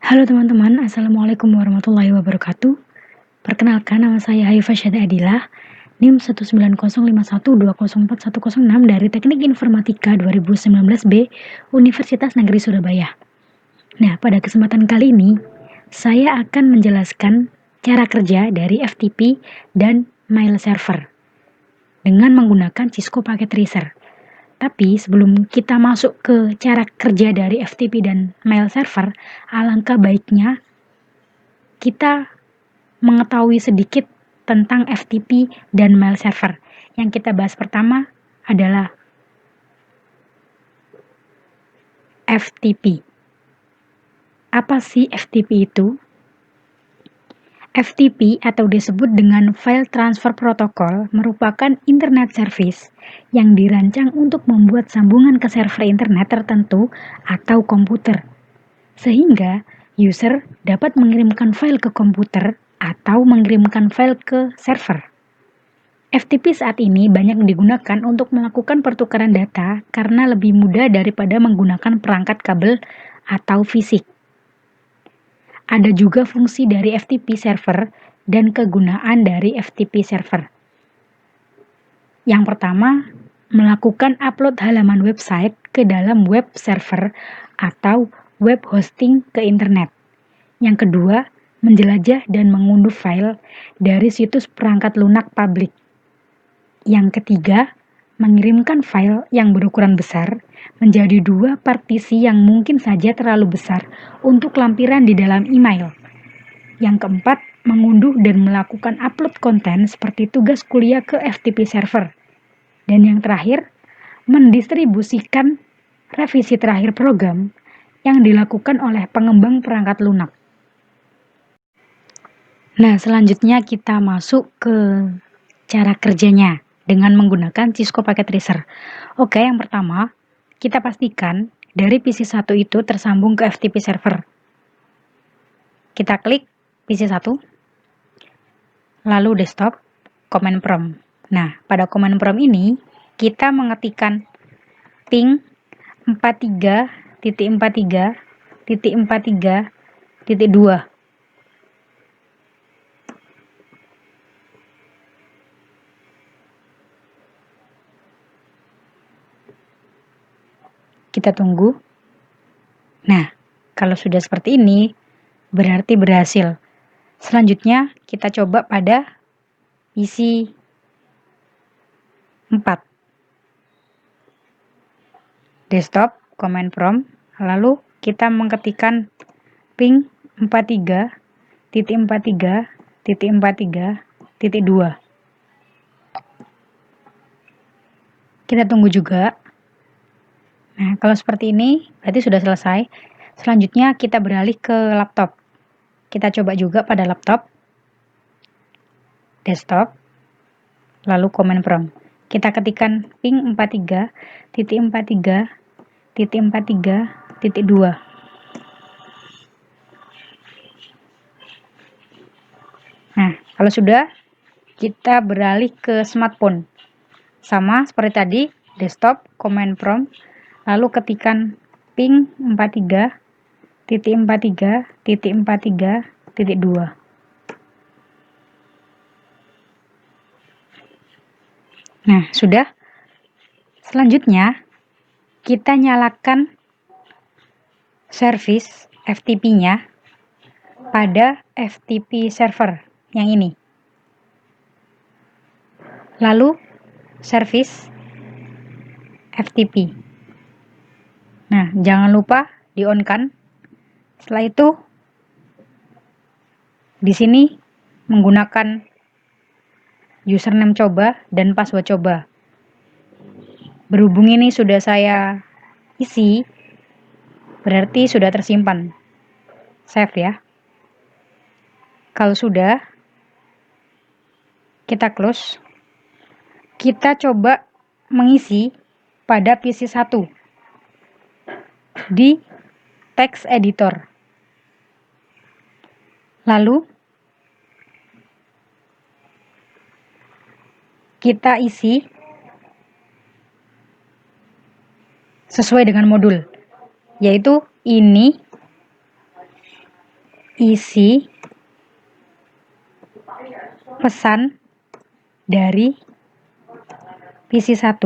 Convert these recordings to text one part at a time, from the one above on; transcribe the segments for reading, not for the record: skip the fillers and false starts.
Halo teman-teman, Assalamualaikum warahmatullahi wabarakatuh. Perkenalkan, nama saya Haifa Syada Adilah, NIM 19051204106 dari Teknik Informatika 2019B Universitas Negeri Surabaya. Nah, pada kesempatan kali ini, saya akan menjelaskan cara kerja dari FTP dan mail server dengan menggunakan Cisco Packet Tracer. Tapi sebelum kita masuk ke cara kerja dari FTP dan mail server, alangkah baiknya kita mengetahui sedikit tentang FTP dan mail server. Yang kita bahas pertama adalah FTP. Apa sih FTP itu? FTP atau disebut dengan File Transfer Protocol merupakan internet service yang dirancang untuk membuat sambungan ke server internet tertentu atau komputer, sehingga user dapat mengirimkan file ke komputer atau mengirimkan file ke server. FTP saat ini banyak digunakan untuk melakukan pertukaran data karena lebih mudah daripada menggunakan perangkat kabel atau fisik. Ada juga fungsi dari FTP server dan kegunaan dari FTP server. Yang pertama, melakukan upload halaman website ke dalam web server atau web hosting ke internet. Yang kedua, menjelajah dan mengunduh file dari situs perangkat lunak publik. Yang ketiga, mengirimkan file yang berukuran besar menjadi dua partisi yang mungkin saja terlalu besar untuk lampiran di dalam email. Yang keempat, mengunduh dan melakukan upload konten seperti tugas kuliah ke FTP server. Dan yang terakhir, mendistribusikan revisi terakhir program yang dilakukan oleh pengembang perangkat lunak. Nah, selanjutnya kita masuk ke cara kerjanya dengan menggunakan Cisco Packet Tracer. Oke, yang pertama, kita pastikan dari PC1 itu tersambung ke FTP server. Kita klik PC1, lalu desktop, command prompt. Nah, pada command prompt ini, kita mengetikkan ping 43.43.43.2. Kita tunggu. Nah, kalau sudah seperti ini, berarti berhasil. Selanjutnya, kita coba pada PC 4. Desktop, command prompt, lalu kita mengetikkan ping 43.43.43.2. Kita tunggu juga. Nah, kalau seperti ini, berarti sudah selesai. Selanjutnya, kita beralih ke laptop. Kita coba juga pada laptop, desktop, lalu command prompt. Kita ketikkan ping 43.43.43.2. Nah, kalau sudah, kita beralih ke smartphone. Sama seperti tadi, desktop, command prompt, lalu ketikkan ping 43.43.43.2. Nah, sudah. Selanjutnya, kita nyalakan service FTP-nya pada FTP server yang ini. Lalu, service FTP. Nah, jangan lupa di-on-kan. Setelah itu, di sini menggunakan username coba dan password coba. Berhubung ini sudah saya isi, berarti sudah tersimpan. Save ya. Kalau sudah, kita close. Kita coba mengisi pada PC1 di text editor. Lalu, kita isi sesuai dengan modul, yaitu ini isi pesan dari PC1.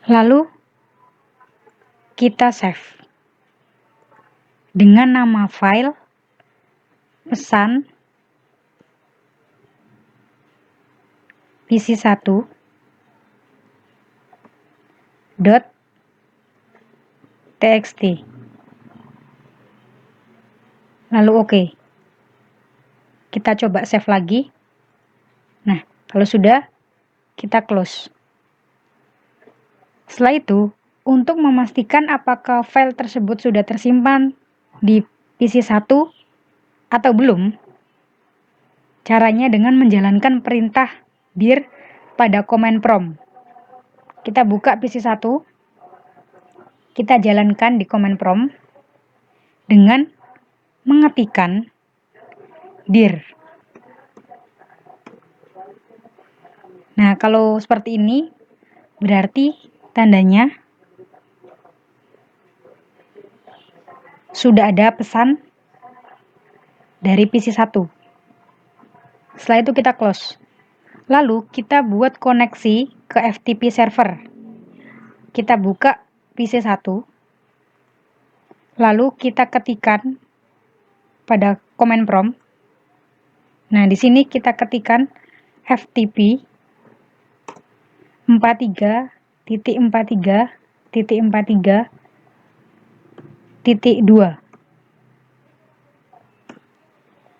Lalu kita save dengan nama file pesan PC1 .txt. Lalu oke. Kita coba save lagi. Nah, kalau sudah, kita close. Setelah itu, untuk memastikan apakah file tersebut sudah tersimpan di PC1 atau belum, caranya dengan menjalankan perintah dir pada command prompt. Kita buka PC1, kita jalankan di command prompt dengan mengetikkan dir. Nah, kalau seperti ini, berarti tandanya sudah ada pesan dari PC1. Setelah itu kita close. Lalu kita buat koneksi ke FTP server. Kita buka PC1. Lalu kita ketikkan pada command prompt. Nah, di sini kita ketikkan FTP 43.43.43.2.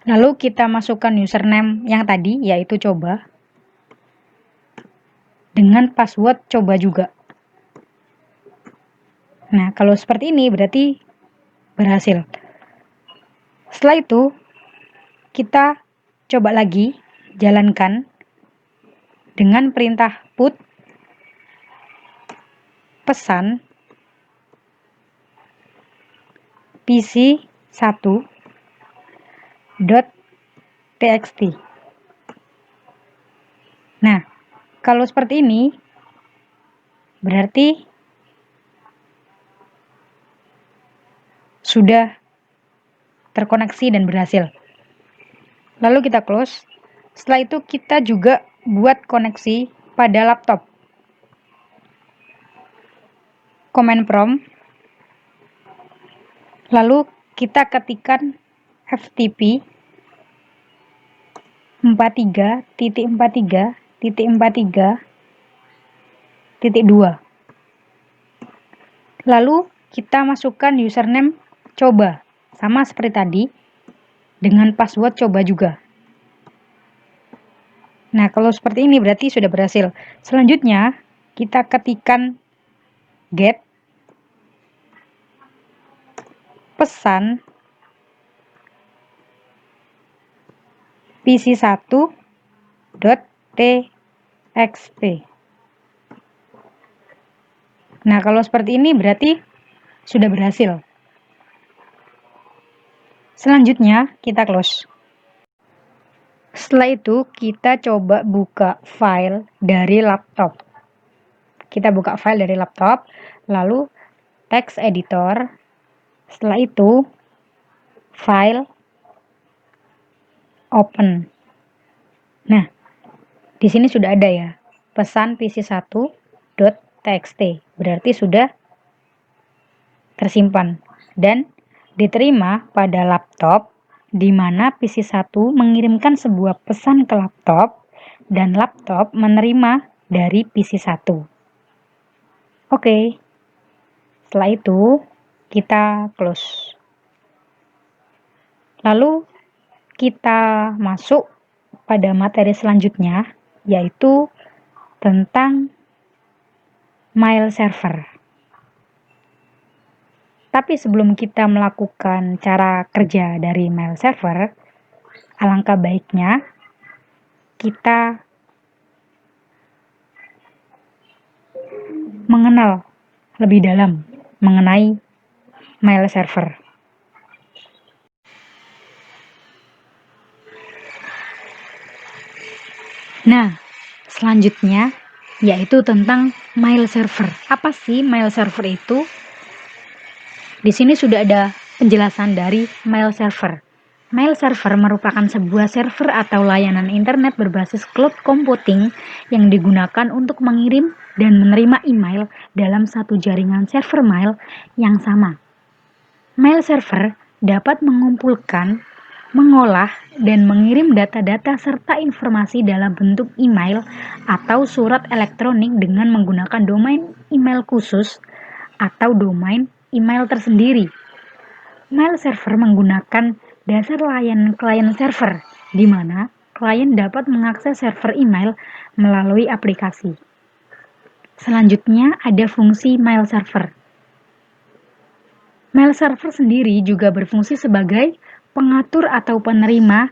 Lalu kita masukkan username yang tadi, yaitu coba, dengan password coba juga. Nah, kalau seperti ini berarti berhasil. Setelah itu, kita coba lagi jalankan dengan perintah put pesan PC1.txt. Nah, kalau seperti ini berarti sudah terkoneksi dan berhasil. Lalu kita close. Setelah itu kita juga buat koneksi pada laptop. Command prompt. Lalu kita ketikkan FTP 43.43.43.2. Lalu kita masukkan username coba, sama seperti tadi, dengan password coba juga. Nah, kalau seperti ini berarti sudah berhasil. Selanjutnya, kita ketikkan get pesan PC1.txt. Nah, kalau seperti ini berarti sudah berhasil. Selanjutnya, kita close. Setelah itu, kita coba buka file dari laptop. Kita buka file dari laptop, lalu text editor. Setelah itu, file open. Nah, di sini sudah ada ya, pesan PC1.txt. Berarti sudah tersimpan dan diterima pada laptop, di mana PC1 mengirimkan sebuah pesan ke laptop dan laptop menerima dari PC1. Oke, setelah itu kita close. Lalu kita masuk pada materi selanjutnya, yaitu tentang mail server. Tapi sebelum kita melakukan cara kerja dari mail server, alangkah baiknya kita mengenal lebih dalam mengenai mail server. Nah, selanjutnya yaitu tentang mail server. Apa sih mail server itu? Di sini sudah ada penjelasan dari mail server. Mail server merupakan sebuah server atau layanan internet berbasis cloud computing yang digunakan untuk mengirim dan menerima email dalam satu jaringan server mail yang sama. Mail server dapat mengumpulkan, mengolah, dan mengirim data-data serta informasi dalam bentuk email atau surat elektronik dengan menggunakan domain email khusus atau domain email tersendiri. Mail server menggunakan dasar layanan klien server, di mana klien dapat mengakses server email melalui aplikasi. Selanjutnya ada fungsi mail server. Mail server sendiri juga berfungsi sebagai pengatur atau penerima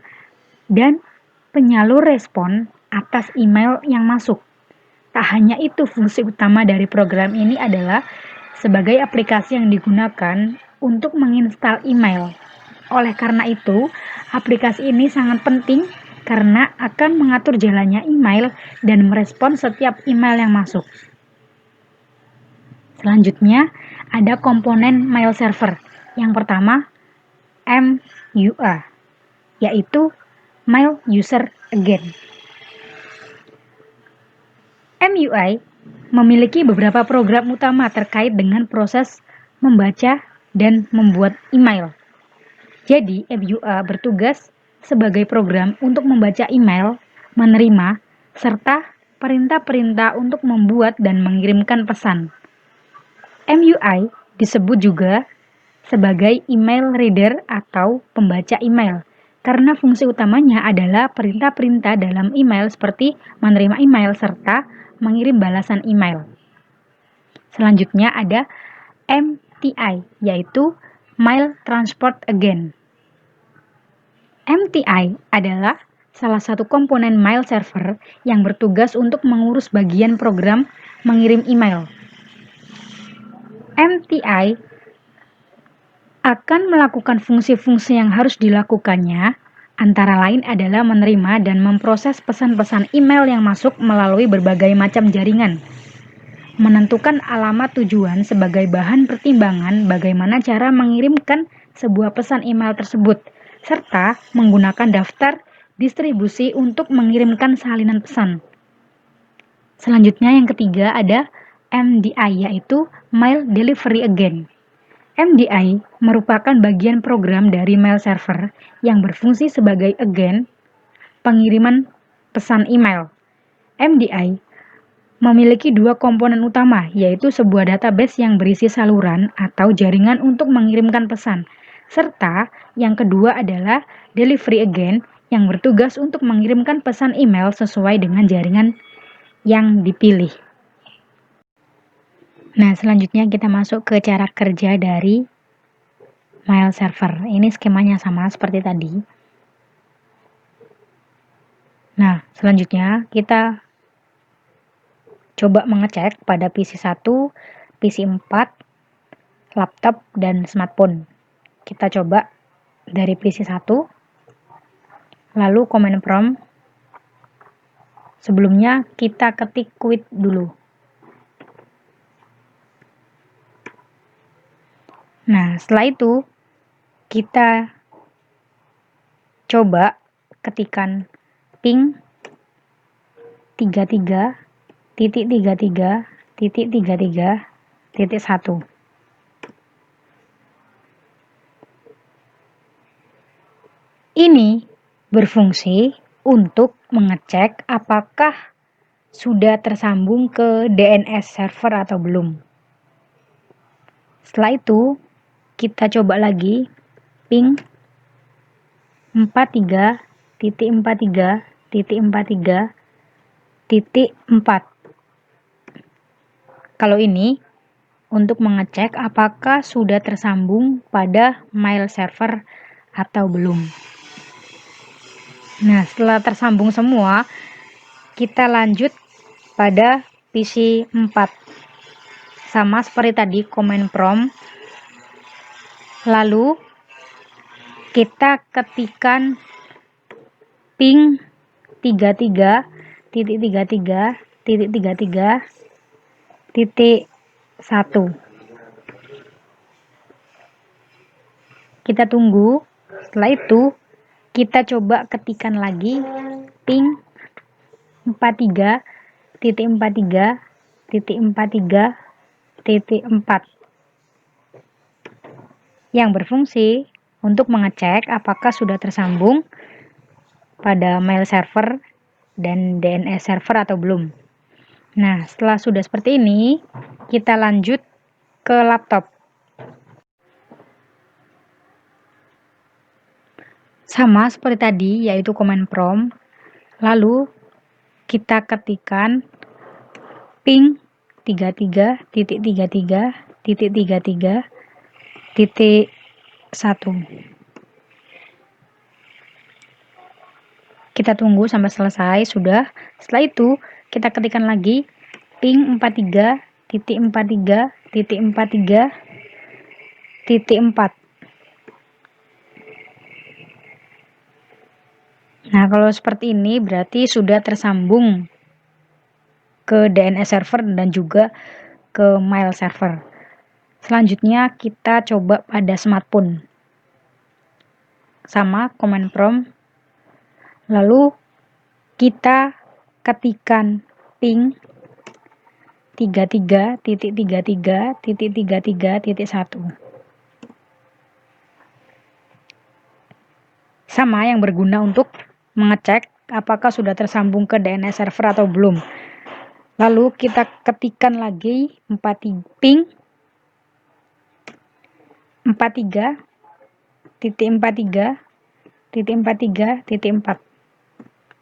dan penyalur respon atas email yang masuk. Tak hanya itu, fungsi utama dari program ini adalah sebagai aplikasi yang digunakan untuk menginstal email. Oleh karena itu, aplikasi ini sangat penting karena akan mengatur jalannya email dan merespon setiap email yang masuk. Selanjutnya, ada komponen mail server. Yang pertama, MUA, yaitu Mail User Agent. MUI memiliki beberapa program utama terkait dengan proses membaca dan membuat email. Jadi, MUA bertugas sebagai program untuk membaca email, menerima, serta perintah-perintah untuk membuat dan mengirimkan pesan. MUI disebut juga sebagai email reader atau pembaca email, karena fungsi utamanya adalah perintah-perintah dalam email seperti menerima email serta mengirim balasan email. Selanjutnya ada MTI, yaitu Mail Transport Agent. MTI adalah salah satu komponen mail server yang bertugas untuk mengurus bagian program mengirim email. MTI akan melakukan fungsi-fungsi yang harus dilakukannya, antara lain adalah menerima dan memproses pesan-pesan email yang masuk melalui berbagai macam jaringan, menentukan alamat tujuan sebagai bahan pertimbangan bagaimana cara mengirimkan sebuah pesan email tersebut, serta menggunakan daftar distribusi untuk mengirimkan salinan pesan. Selanjutnya yang ketiga ada MDI, yaitu Mail Delivery Agent. MDI merupakan bagian program dari mail server yang berfungsi sebagai agen pengiriman pesan email. MDI memiliki dua komponen utama, yaitu sebuah database yang berisi saluran atau jaringan untuk mengirimkan pesan, serta yang kedua adalah delivery agent yang bertugas untuk mengirimkan pesan email sesuai dengan jaringan yang dipilih. Nah, selanjutnya kita masuk ke cara kerja dari mail server. Ini skemanya sama seperti tadi. Nah, selanjutnya kita coba mengecek pada PC 1, PC 4, laptop, dan smartphone. Kita coba dari PC 1, lalu command prompt. Sebelumnya kita ketik quit dulu. Nah, setelah itu kita coba ketikan ping 33.33.1. Ini berfungsi untuk mengecek apakah sudah tersambung ke DNS server atau belum. Setelah itu, kita coba lagi ping 43.43.43.4. Kalau ini untuk mengecek apakah sudah tersambung pada mail server atau belum. Nah, setelah tersambung semua, kita lanjut pada PC 4. Sama seperti tadi, command prompt. Lalu kita ketikkan ping 33.33.1. Kita tunggu. Setelah itu kita coba ketikkan lagi ping 43.43.43.4 yang berfungsi untuk mengecek apakah sudah tersambung pada mail server dan DNS server atau belum. Nah, setelah sudah seperti ini, kita lanjut ke laptop. Sama seperti tadi, yaitu command prompt. Lalu kita ketikkan ping 33.33.33.1. Kita tunggu sampai selesai, sudah. Setelah itu, kita ketikkan lagi ping 43.43.43.4. Nah, kalau seperti ini berarti sudah tersambung ke DNS server dan juga ke mail server. Selanjutnya kita coba pada smartphone. Sama command prompt. Lalu kita ketikkan ping 33.33.33.1. Sama, yang berguna untuk mengecek apakah sudah tersambung ke DNS server atau belum. Lalu kita ketikkan lagi ping 43.43.43.4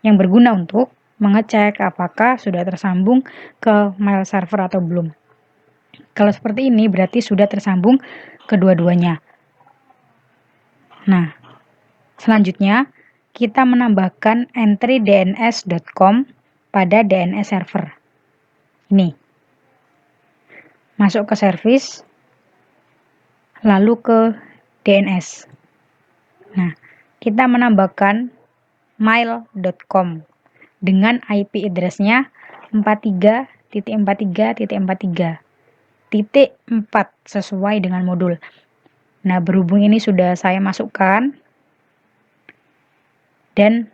yang berguna untuk mengecek apakah sudah tersambung ke mail server atau belum. Kalau seperti ini berarti sudah tersambung kedua-duanya. Nah, selanjutnya kita menambahkan entry dns.com pada DNS server. Ini. Masuk ke service, lalu ke DNS. Nah, kita menambahkan mail.com dengan IP address-nya 43.43.43.4 sesuai dengan modul. Nah, berhubung ini sudah saya masukkan dan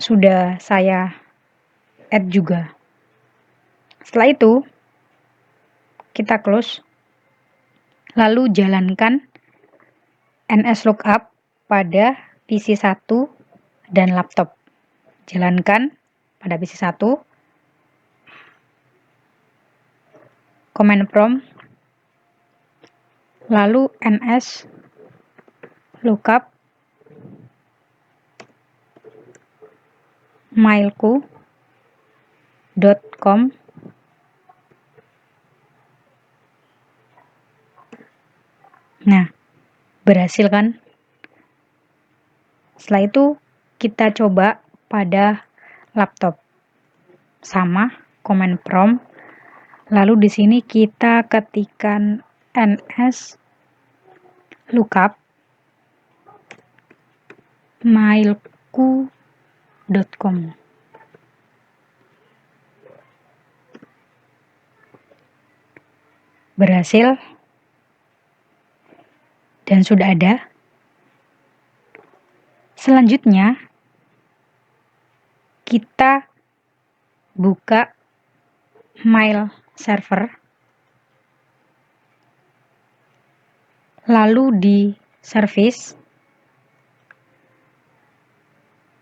sudah saya add juga. Setelah itu kita close, lalu jalankan nslookup pada PC 1 dan laptop. Jalankan pada PC 1, command prompt, lalu ns lookup mailku.com. Nah, berhasil kan? Setelah itu kita coba pada laptop. Sama command prompt. Lalu di sini kita ketikkan ns lookup mailku.com. Berhasil dan sudah ada. Selanjutnya kita buka mail server, lalu di service,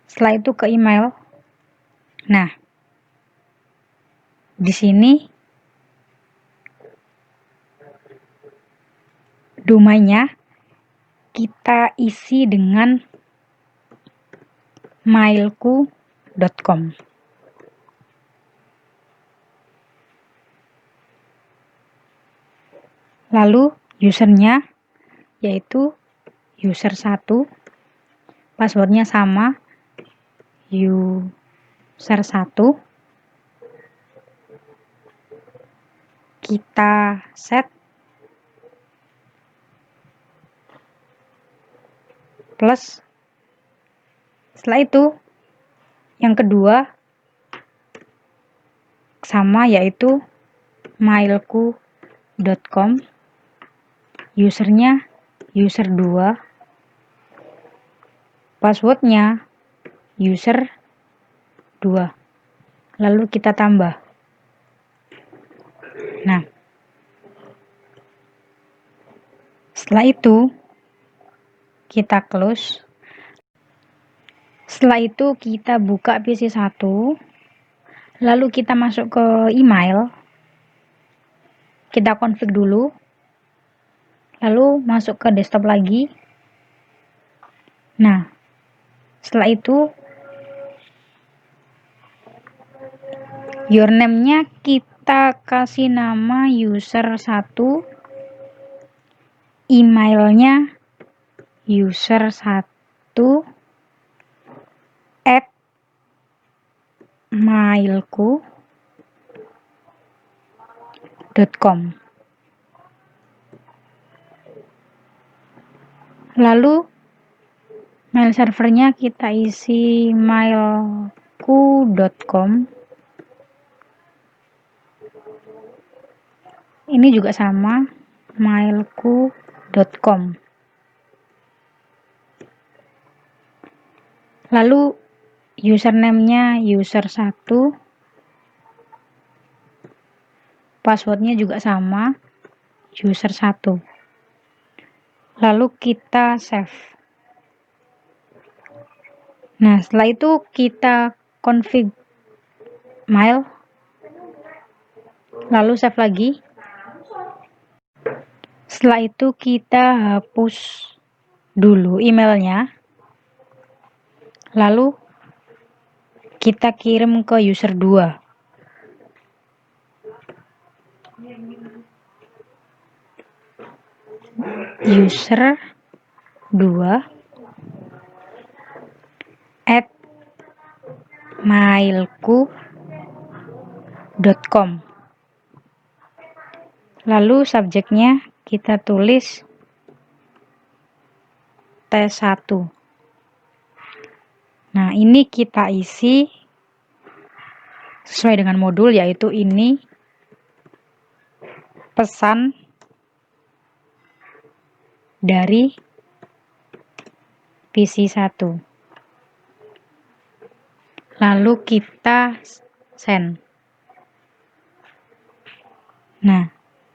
setelah itu ke email. Nah, di sini domainnya kita isi dengan mailku.com. Lalu usernya yaitu user 1, passwordnya sama user 1, kita set plus. Setelah itu yang kedua sama, yaitu mailku.com. usernya user 2, passwordnya user 2, lalu kita tambah. Nah, setelah itu kita close. Setelah itu kita buka PC1, lalu kita masuk ke email, kita config dulu, lalu masuk ke desktop lagi. Nah, setelah itu username-nya kita kasih nama user1, emailnya user1 @mailku.com. Lalu mail servernya kita isi mailku.com. Ini juga sama, mailku.com. Lalu username-nya user1, passwordnya juga sama, user1. Lalu kita save. Nah, setelah itu kita config mail, lalu save lagi. Setelah itu kita hapus dulu emailnya, lalu kita kirim ke user 2. User 2 @mailku.com. Lalu subjeknya kita tulis tes1. Nah, ini kita isi sesuai dengan modul, yaitu ini pesan dari PC1. Lalu kita send. Nah,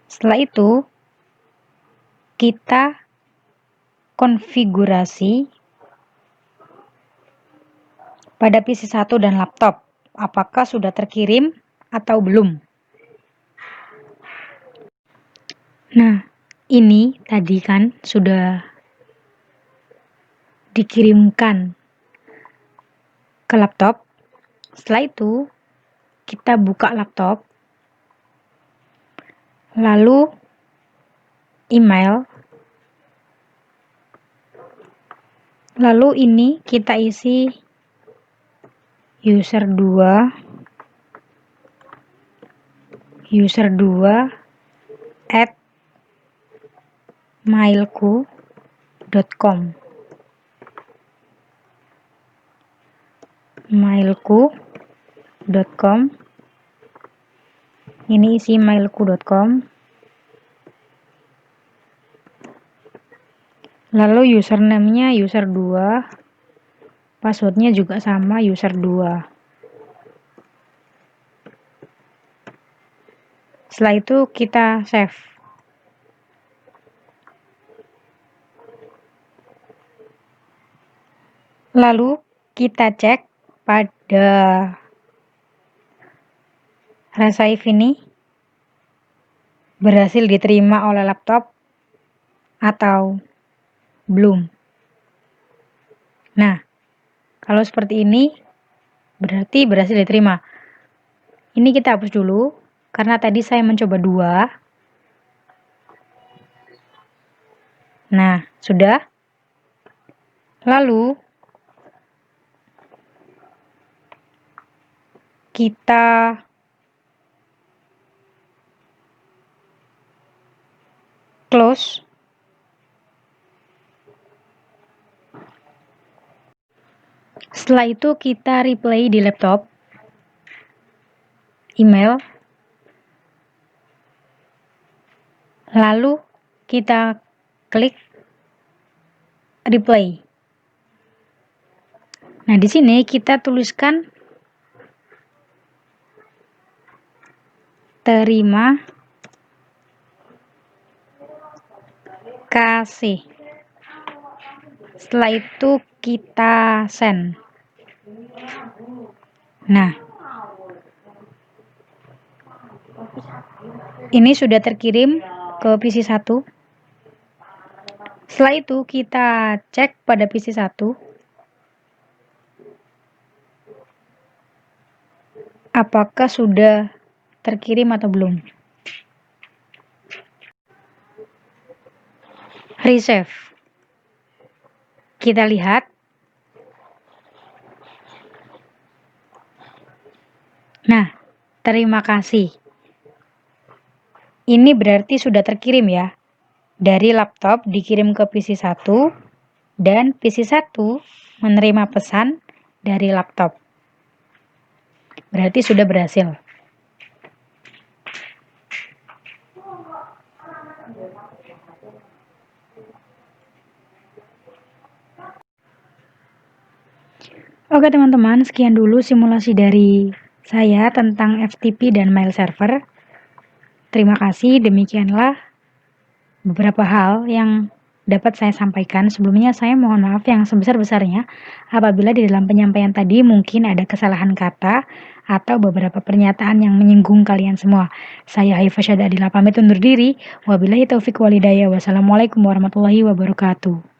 setelah itu kita konfigurasi pada PC1 dan laptop, apakah sudah terkirim atau belum. Nah, ini tadi kan sudah dikirimkan ke laptop. Setelah itu kita buka laptop, lalu email, lalu ini kita isi user 2 @mailku.com. mailku.com. Ini isi mailku.com. Lalu username-nya user 2, passwordnya juga sama user 2. Setelah itu kita save. Lalu kita cek pada resave ini berhasil diterima oleh laptop atau belum. Nah, kalau seperti ini berarti berhasil diterima. Ini kita hapus dulu karena tadi saya mencoba 2. Nah, sudah. Lalu kita close. Setelah itu kita replay di laptop email, lalu kita klik replay. Nah, di sini kita tuliskan terima kasih. Setelah itu kita send. Nah, ini sudah terkirim ke PC 1. Setelah itu kita cek pada PC 1 apakah sudah terkirim atau belum. Resave. Kita lihat. Nah, terima kasih. Ini berarti sudah terkirim ya. Dari laptop dikirim ke PC 1 dan PC 1 menerima pesan dari laptop. Berarti sudah berhasil. Oke teman-teman, sekian dulu simulasi dari saya tentang FTP dan mail server. Terima kasih, demikianlah beberapa hal yang dapat saya sampaikan. Sebelumnya saya mohon maaf yang sebesar-besarnya apabila di dalam penyampaian tadi mungkin ada kesalahan kata atau beberapa pernyataan yang menyinggung kalian semua. Saya Haifah Syada Adila pamit undur diri. Wabillahi taufiq walhidayah. Wassalamualaikum warahmatullahi wabarakatuh.